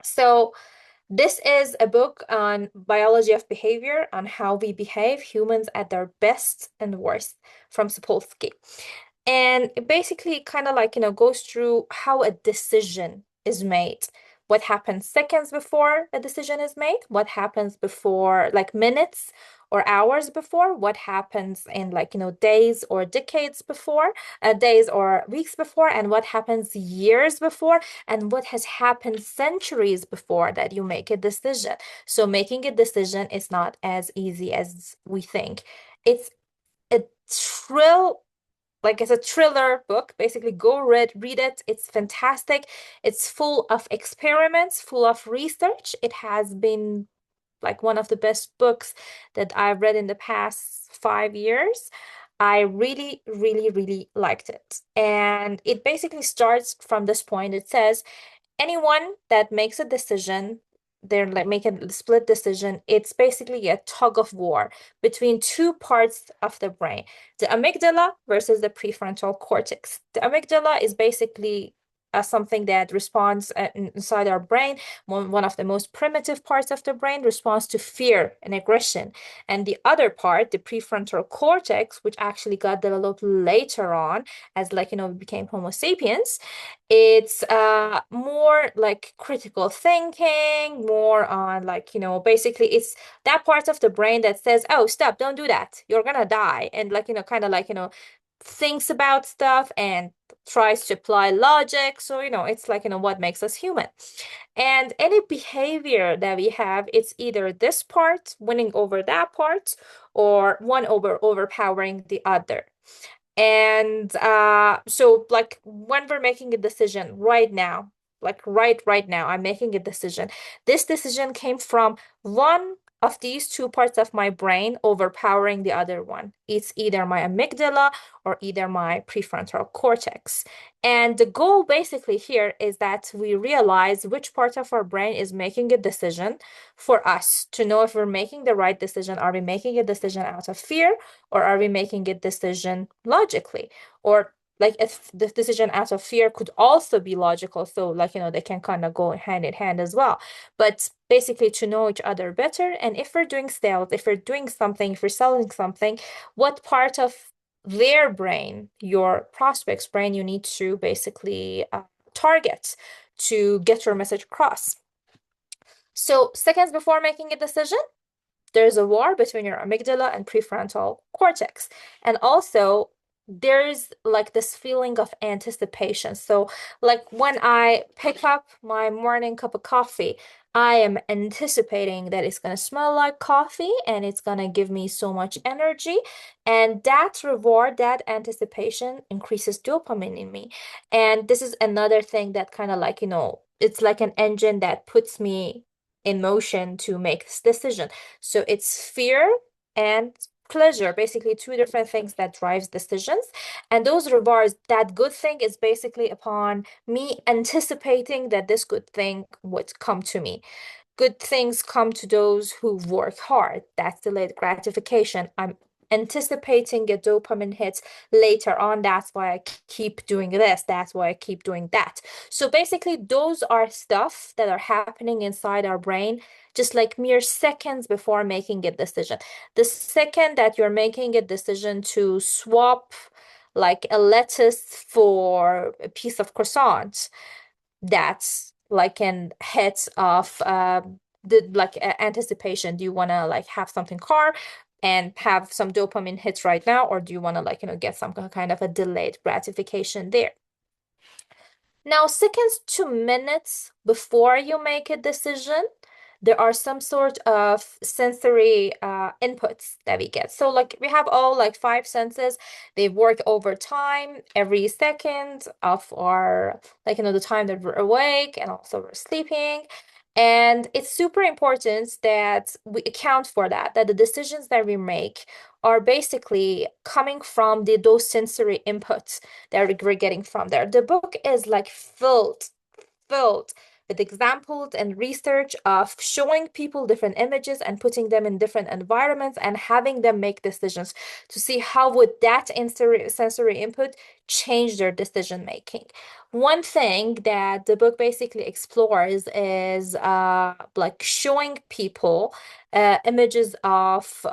So this is a book on biology of behavior, on how we behave, humans at their best and worst, from Sapolsky. And it basically kind of like, goes through how a decision is made. What happens seconds before a decision is made, what happens before, like minutes or hours before, what happens in like, days or decades before, days or weeks before, and what happens years before, and what has happened centuries before that you make a decision. So making a decision is not as easy as we think. It's a thrill like it's a thriller book. Basically, go read it. It's fantastic. It's full of experiments, full of research. It has been like one of the best books that I've read in the past 5 years. I really, really, really liked it. And it basically starts from this point. It says anyone that makes a decision, they're like making a split decision, it's basically a tug of war between two parts of the brain, the amygdala versus the prefrontal cortex. The amygdala is basically something that responds inside our brain. One of the most primitive parts of the brain responds to fear and aggression. And the other part, the prefrontal cortex, which actually got developed later on as like, we became Homo sapiens, it's more like critical thinking, more on like, basically it's that part of the brain that says, oh, stop, don't do that. You're gonna die. And like, kind of like, thinks about stuff and tries to apply logic. So, it's like, what makes us human. And any behavior that we have, it's either this part winning over that part or one overpowering the other. And so like when we're making a decision right now, like right now, I'm making a decision. This decision came from one of these two parts of my brain overpowering the other one. It's either my amygdala or either my prefrontal cortex. And the goal basically here is that we realize which part of our brain is making a decision for us to know if we're making the right decision. Are we making a decision out of fear? Or are we making a decision logically? Or like if the decision out of fear could also be logical. So like, they can kind of go hand in hand as well. But basically to know each other better. And if we're doing sales, if we're doing something, if we're selling something, what part of their brain, your prospect's brain, you need to basically target to get your message across. So seconds before making a decision, there's a war between your amygdala and prefrontal cortex. And also, there's like this feeling of anticipation. So, like when I pick up my morning cup of coffee, I am anticipating that it's going to smell like coffee and it's going to give me so much energy. And that reward, that anticipation increases dopamine in me. And this is another thing that kind of like, it's like an engine that puts me in motion to make this decision. So it's fear and pleasure, basically two different things that drives decisions. And those rewards, that good thing is basically upon me anticipating that this good thing would come to me. Good things come to those who work hard. That's delayed gratification. I'm anticipating a dopamine hit later on. That's why I keep doing this. That's why I keep doing that. So basically, those are stuff that are happening inside our brain, just like mere seconds before making a decision. The second that you're making a decision to swap like a lettuce for a piece of croissant, that's like an hit of the like anticipation. Do you want to like have something car and have some dopamine hits right now, or do you want to like get some kind of a delayed gratification there? Now, seconds to minutes before you make a decision, there are some sort of sensory inputs that we get. So like we have all like five senses. They work over time, every second of our, like, the time that we're awake and also we're sleeping. And it's super important that we account for that, that the decisions that we make are basically coming from those sensory inputs that we're getting from there. The book is like filled with examples and research of showing people different images and putting them in different environments and having them make decisions to see how would that sensory input change their decision making. One thing that the book basically explores is like showing people images of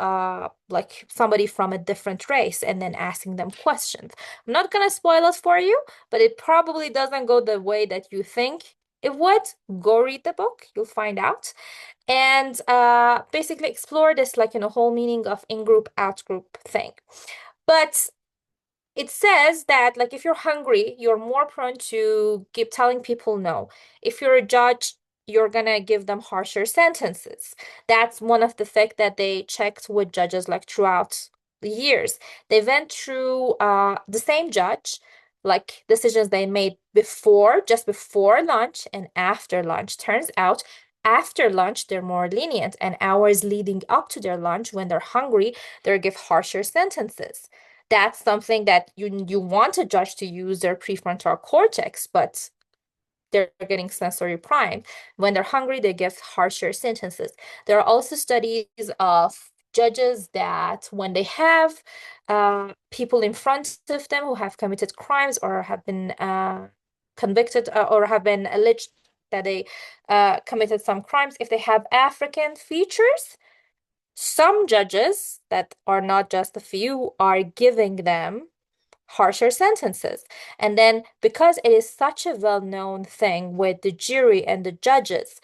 like somebody from a different race and then asking them questions. I'm not gonna spoil it for you, but it probably doesn't go the way that you think it would. Go read the book, you'll find out. And basically explore this like, whole meaning of in-group, out-group thing. But it says that like if you're hungry, you're more prone to keep telling people no. If you're a judge, you're gonna give them harsher sentences. That's one of the things that they checked with judges like throughout the years. They went through the same judge, like decisions they made before, just before lunch and after lunch. Turns out after lunch, they're more lenient, and hours leading up to their lunch, when they're hungry, they give harsher sentences. That's something that you want a judge to use their prefrontal cortex, but they're getting sensory primed. When they're hungry, they give harsher sentences. There are also studies of judges that when they have people in front of them who have committed crimes or have been convicted or have been alleged that they committed some crimes, if they have African features, some judges that are not just a few are giving them harsher sentences. And then because it is such a well-known thing with the jury and the judges,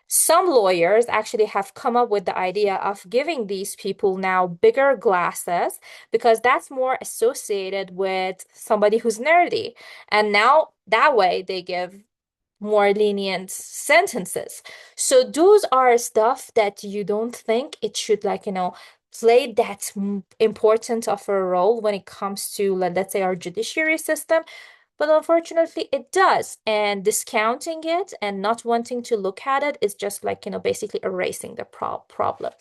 some lawyers actually have come up with the idea of giving these people now bigger glasses because that's more associated with somebody who's nerdy. And now that way they give more lenient sentences. So those are stuff that you don't think it should like, play that important of a role when it comes to, let's say, our judiciary system. But unfortunately, it does. And discounting it and not wanting to look at it is just like, basically erasing the problem.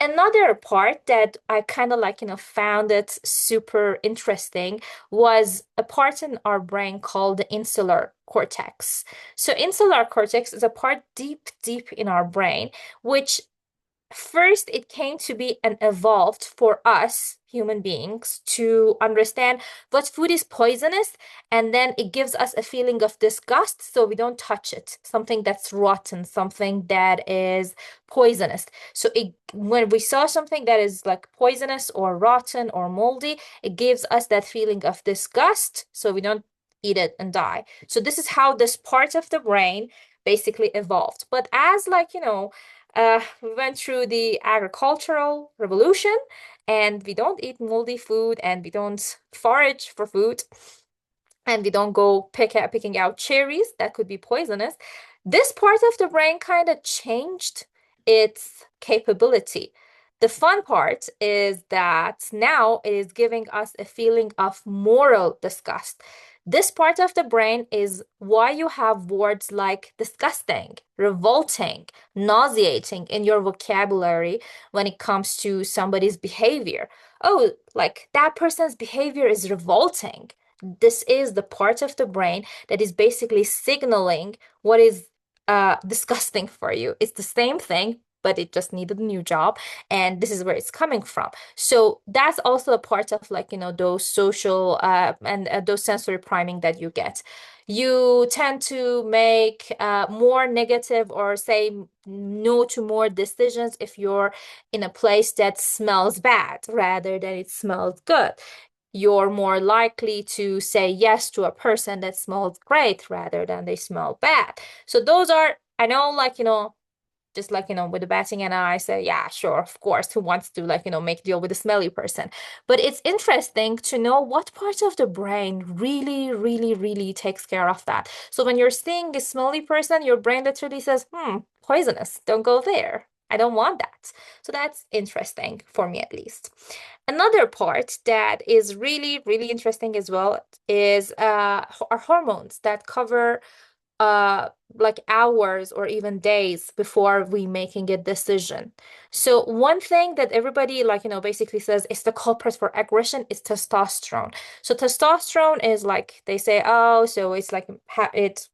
Another part that I kind of like, found it super interesting was a part in our brain called the insular cortex. So insular cortex is a part deep, deep in our brain, which first, it came to be and evolved for us human beings to understand what food is poisonous, and then it gives us a feeling of disgust, so we don't touch it. Something that's rotten, something that is poisonous. So when we saw something that is like poisonous or rotten or moldy, it gives us that feeling of disgust, so we don't eat it and die. So this is how this part of the brain basically evolved. But as like, we went through the agricultural revolution and we don't eat moldy food and we don't forage for food and we don't go picking out cherries that could be poisonous. This part of the brain kind of changed its capability. The fun part is that now it is giving us a feeling of moral disgust. This part of the brain is why you have words like disgusting, revolting, nauseating in your vocabulary when it comes to somebody's behavior. Oh, like that person's behavior is revolting. This is the part of the brain that is basically signaling what is disgusting for you. It's the same thing, but it just needed a new job, and this is where it's coming from. So that's also a part of like, those social and those sensory priming that you get. You tend to make more negative or say no to more decisions if you're in a place that smells bad rather than it smells good. You're more likely to say yes to a person that smells great rather than they smell bad. So those are, I know, like, just like, with the batting and I say, yeah, sure, of course, who wants to like, make deal with a smelly person? But it's interesting to know what part of the brain really, really, really takes care of that. So when you're seeing a smelly person, your brain literally says, poisonous, don't go there. I don't want that. So that's interesting for me at least. Another part that is really, really interesting as well is our hormones that cover like hours or even days before we making a decision. So one thing that everybody like, basically says is the culprit for aggression is testosterone. So testosterone is like they say, oh, so it's like it's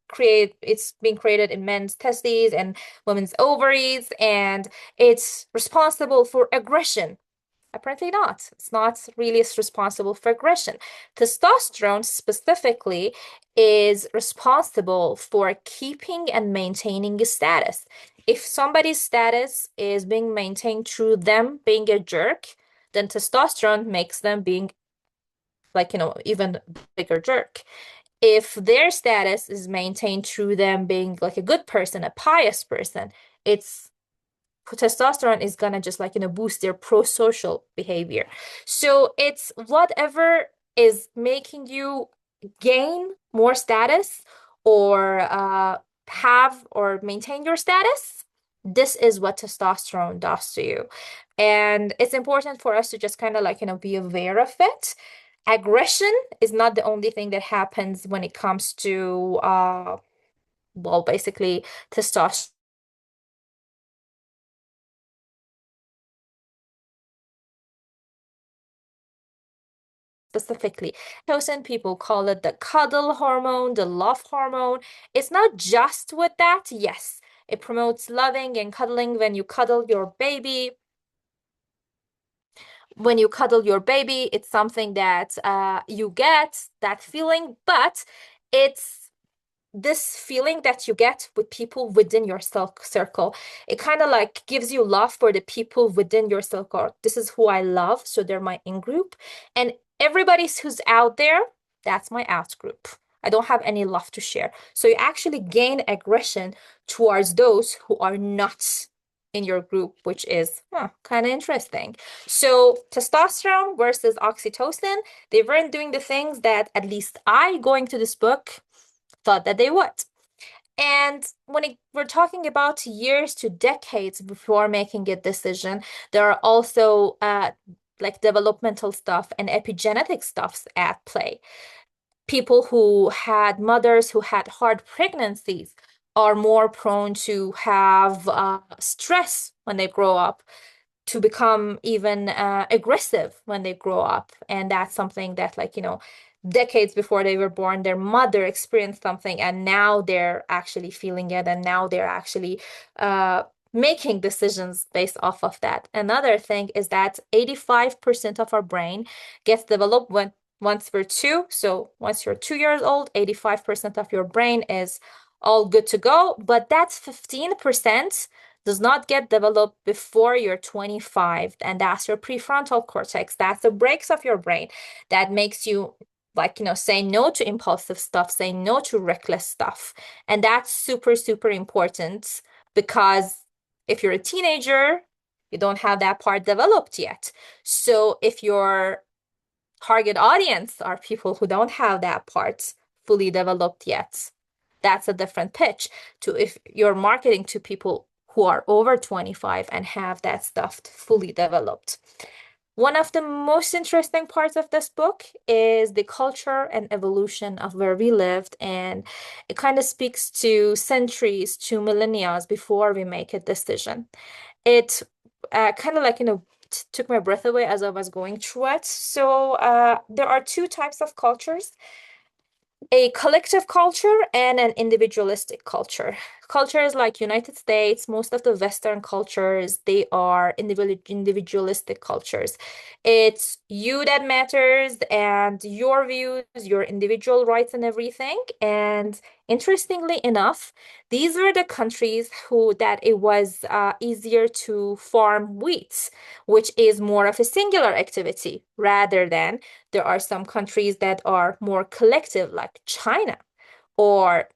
being created in men's testes and women's ovaries, and it's responsible for aggression. Apparently not. It's not really responsible for aggression. Testosterone specifically is responsible for keeping and maintaining a status. If somebody's status is being maintained through them being a jerk, then testosterone makes them being like, even bigger jerk. If their status is maintained through them being like a good person, a pious person, it's testosterone is gonna just like boost their pro-social behavior. So it's whatever is making you gain more status or have or maintain your status. This is what testosterone does to you. And it's important for us to just kind of like be aware of it. Aggression is not the only thing that happens when it comes to well, basically testosterone specifically. Oxytocin, people call it the cuddle hormone, the love hormone. It's not just with that. Yes, it promotes loving and cuddling when you cuddle your baby. When you cuddle your baby, it's something that you get that feeling, but it's this feeling that you get with people within your circle. It kind of like gives you love for the people within your circle. This is who I love, so they're my in group. And everybody who's out there, that's my out group. I don't have any love to share. So you actually gain aggression towards those who are not in your group, which is kind of interesting. So testosterone versus oxytocin, they weren't doing the things that at least I, going to this book, thought that they would. And we're talking about years to decades before making a decision, there are also like developmental stuff and epigenetic stuffs at play. People who had mothers who had hard pregnancies are more prone to have stress when they grow up, to become even aggressive when they grow up. And that's something that, like, decades before they were born, their mother experienced something, and now they're actually feeling it, and now they're actually making decisions based off of that. Another thing is that 85% of our brain gets developed once we're two. So once you're 2 years old, 85% of your brain is all good to go, but that's 15% does not get developed before you're 25, and that's your prefrontal cortex. That's the brakes of your brain that makes you, like, say no to impulsive stuff, say no to reckless stuff. And that's super, super important, because if you're a teenager, you don't have that part developed yet. So if your target audience are people who don't have that part fully developed yet, that's a different pitch to if you're marketing to people who are over 25 and have that stuff fully developed. One of the most interesting parts of this book is the culture and evolution of where we lived, and it kind of speaks to centuries, to millennia before we make a decision. It kind of like, took my breath away as I was going through it. So there are two types of cultures: a collective culture and an individualistic culture. Cultures like United States, most of the Western cultures, they are individualistic cultures. It's you that matters and your views, your individual rights and everything. And interestingly enough, these were the countries who that it was easier to farm wheat, which is more of a singular activity rather than there are some countries that are more collective, like China or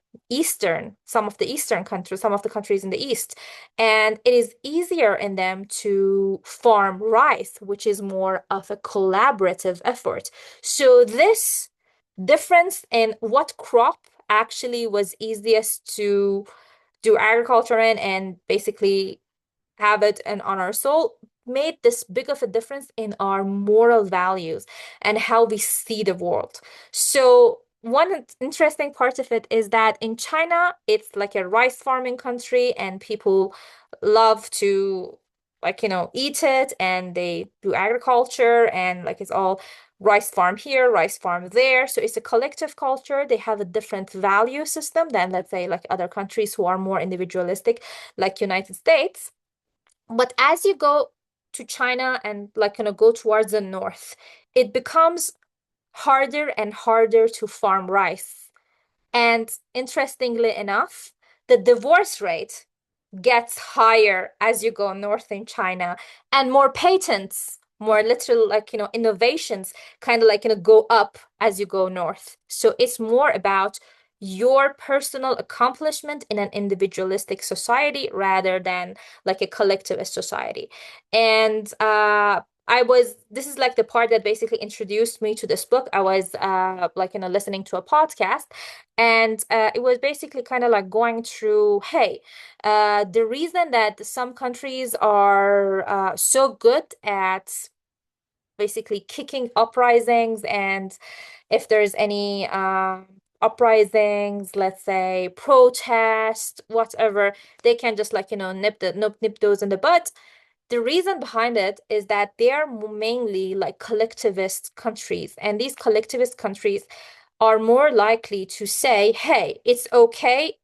some of the Eastern countries, some of the countries in the East. And it is easier in them to farm rice, which is more of a collaborative effort. So this difference in what crop actually was easiest to do agriculture in and basically have it and on our soul made this big of a difference in our moral values and how we see the world. So one interesting part of it is that in China, it's like a rice farming country, and people love to, like, eat it, and they do agriculture, and like it's all rice farm here, rice farm there. So it's a collective culture. They have a different value system than, let's say, like other countries who are more individualistic, like United States. But as you go to China and like go towards the north, it becomes harder and harder to farm rice. And interestingly enough, the divorce rate gets higher as you go north in China, and more patents, more literal, like, innovations kind of like, go up as you go north. So it's more about your personal accomplishment in an individualistic society rather than like a collectivist society. And this is like the part that basically introduced me to this book. I was like, listening to a podcast, and it was basically kind of like going through, hey, the reason that some countries are so good at basically kicking uprisings, and if there's any uprisings, let's say protest, whatever, they can just like, nip those in the bud. The reason behind it is that they are mainly like collectivist countries, and these collectivist countries are more likely to say, hey, it's okay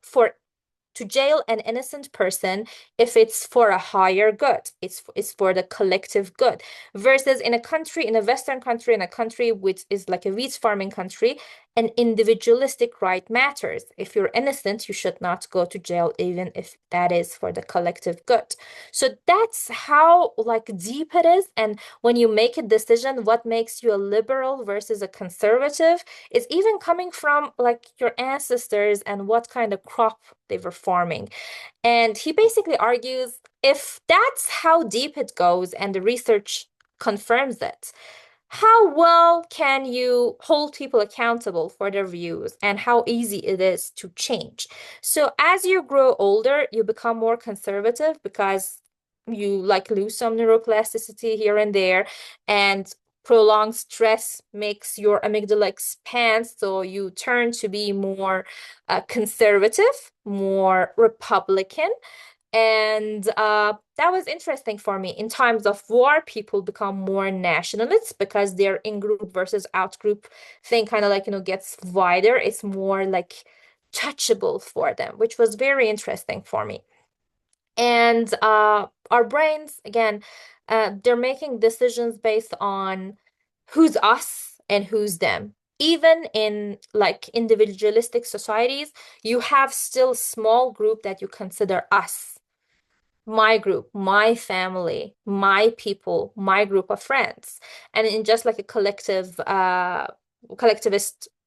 to jail an innocent person if it's for a higher good. It's for the collective good. Versus in a country, in a Western country, in a country which is like a wheat farming country, an individualistic right matters. If you're innocent, you should not go to jail, even if that is for the collective good. So that's how like deep it is. And when you make a decision, what makes you a liberal versus a conservative is even coming from like your ancestors and what kind of crop they were farming. And he basically argues if that's how deep it goes and the research confirms it, how well can you hold people accountable for their views and how easy it is to change? So as you grow older, you become more conservative because you like lose some neuroplasticity here and there, and prolonged stress makes your amygdala expand, so you turn to be more conservative, more Republican. And that was interesting for me. In times of war, people become more nationalists because their in-group versus out-group thing kind of like, gets wider. It's more like touchable for them, which was very interesting for me. And our brains, again, they're making decisions based on who's us and who's them. Even in like individualistic societies, you have still small group that you consider us, my group, my family, my people, my group of friends. And in just like a collectivist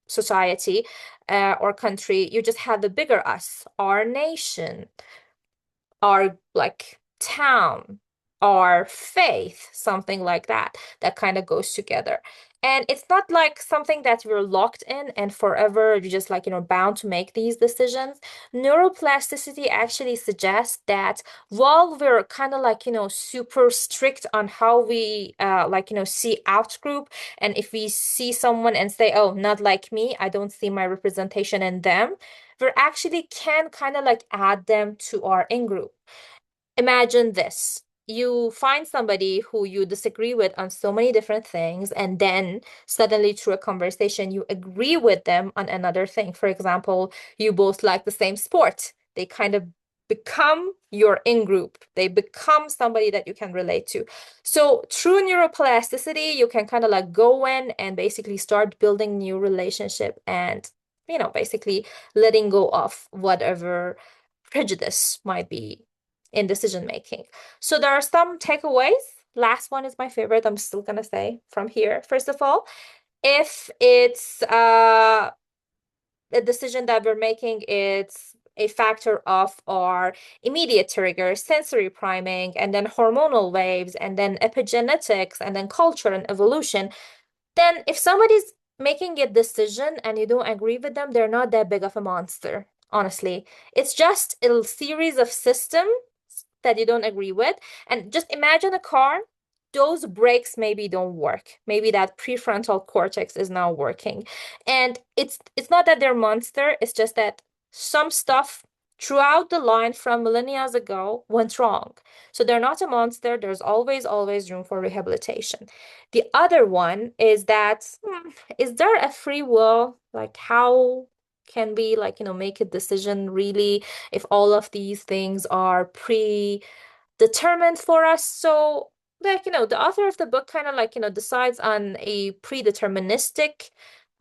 society or country, you just have the bigger us, our nation, our like town, our faith, something like that, that kind of goes together. And it's not like something that we're locked in and forever you're just like, bound to make these decisions. Neuroplasticity actually suggests that while we're kind of like, super strict on how we like, see out group, and if we see someone and say, oh, not like me, I don't see my representation in them, we actually can kind of like add them to our in-group. Imagine this. You find somebody who you disagree with on so many different things, and then suddenly through a conversation, you agree with them on another thing. For example, you both like the same sport. They kind of become your in-group. They become somebody that you can relate to. So through neuroplasticity, you can kind of like go in and basically start building new relationship and, basically letting go of whatever prejudice might be in decision making. So there are some takeaways. Last one is my favorite. I'm still gonna say from here. First of all, if it's a decision that we're making, it's a factor of our immediate trigger, sensory priming, and then hormonal waves, and then epigenetics, and then culture and evolution, then if somebody's making a decision and you don't agree with them, they're not that big of a monster, honestly. It's just a series of systems that you don't agree with. And just imagine a car. those brakes maybe don't work. Maybe that prefrontal cortex is not working. And it's not that they're monster, it's just that some stuff throughout the line from millennia ago went wrong. So they're not a monster. There's always room for rehabilitation. The other one is that, is there a free will? Like, how can we, like, make a decision really if all of these things are predetermined for us? So, like, the author of the book kind of, like, decides on a predeterministic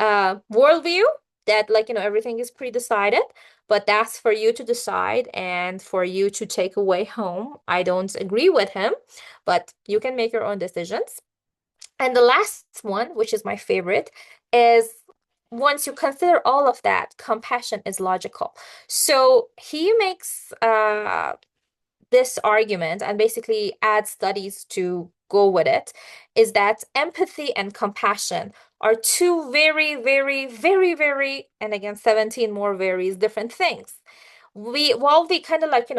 worldview that, like, everything is pre-decided, but that's for you to decide and for you to take away home. I don't agree with him, but you can make your own decisions. And the last one, which is my favorite, is once you consider all of that, compassion is logical. So he makes this argument and basically adds studies to go with it, is that empathy and compassion are two very, and again, 17 more varies different things. While we kind of, like,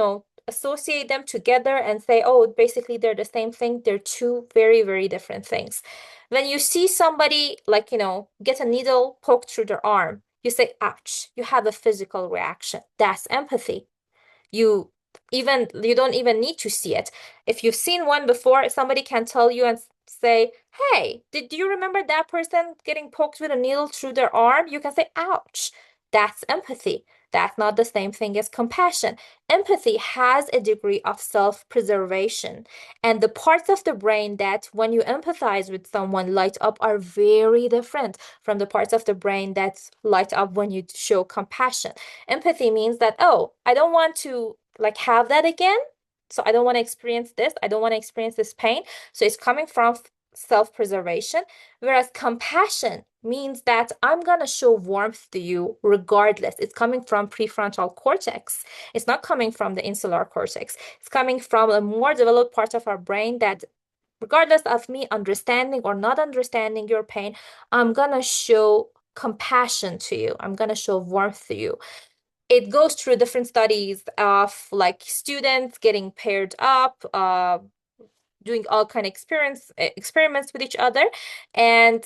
associate them together and say, oh, basically they're the same thing, they're two very different things. When you see somebody, like, get a needle poked through their arm, you say, ouch, you have a physical reaction. That's empathy. You you don't even need to see it. If you've seen one before, somebody can tell you and say, hey, do you remember that person getting poked with a needle through their arm? You can say, ouch. That's empathy. That's not the same thing as compassion. Empathy has a degree of self-preservation, and the parts of the brain that, when you empathize with someone, light up are very different from the parts of the brain that light up when you show compassion. Empathy means that, oh, I don't want to, like, have that again. So I don't want to experience this. I don't want to experience this pain. So it's coming from self-preservation. Whereas compassion means that I'm going to show warmth to you regardless. It's coming from prefrontal cortex. It's not coming from the insular cortex. It's coming from a more developed part of our brain that, regardless of me understanding or not understanding your pain, I'm going to show compassion to you. I'm going to show warmth to you. It goes through different studies of, like, students getting paired up, doing all kind of experiments with each other, and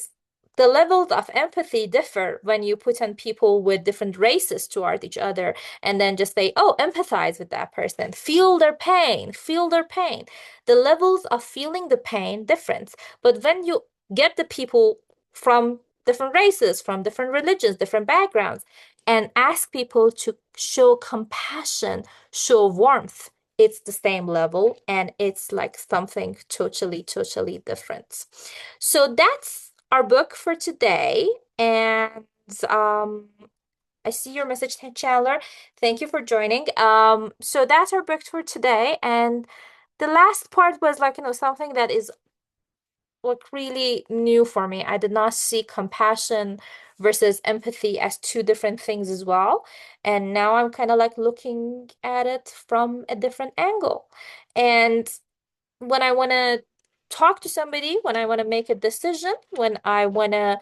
the levels of empathy differ when you put on people with different races toward each other and then just say, oh, empathize with that person, feel their pain, feel their pain. The levels of feeling the pain different. But when you get the people from different races, from different religions, different backgrounds, and ask people to show compassion, show warmth, it's the same level, and it's like something totally different. So that's our book for today. And I see your message, Chandler. Thank you for joining. So that's our book for today. And the last part was, like, something that is, like, really new for me. I did not see compassion versus empathy as two different things as well. And now I'm kind of, like, looking at it from a different angle. And when I want to talk to somebody, when I want to make a decision, when I want to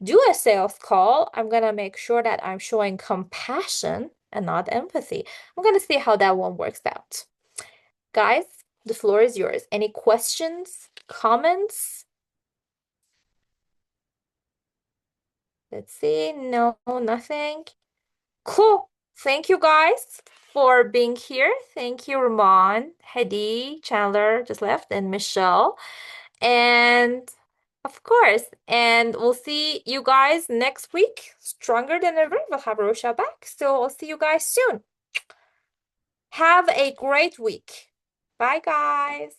do a sales call, I'm going to make sure that I'm showing compassion and not empathy. I'm going to see how that one works out. Guys, the floor is yours. Any questions, comments? Let's see. No, nothing. Cool. Thank you guys for being here. Thank you, Ramon, Hedy, Chandler just left, and Michelle. And of course, and we'll see you guys next week. Stronger than ever. We'll have Rosha back. So I'll see you guys soon. Have a great week. Bye, guys.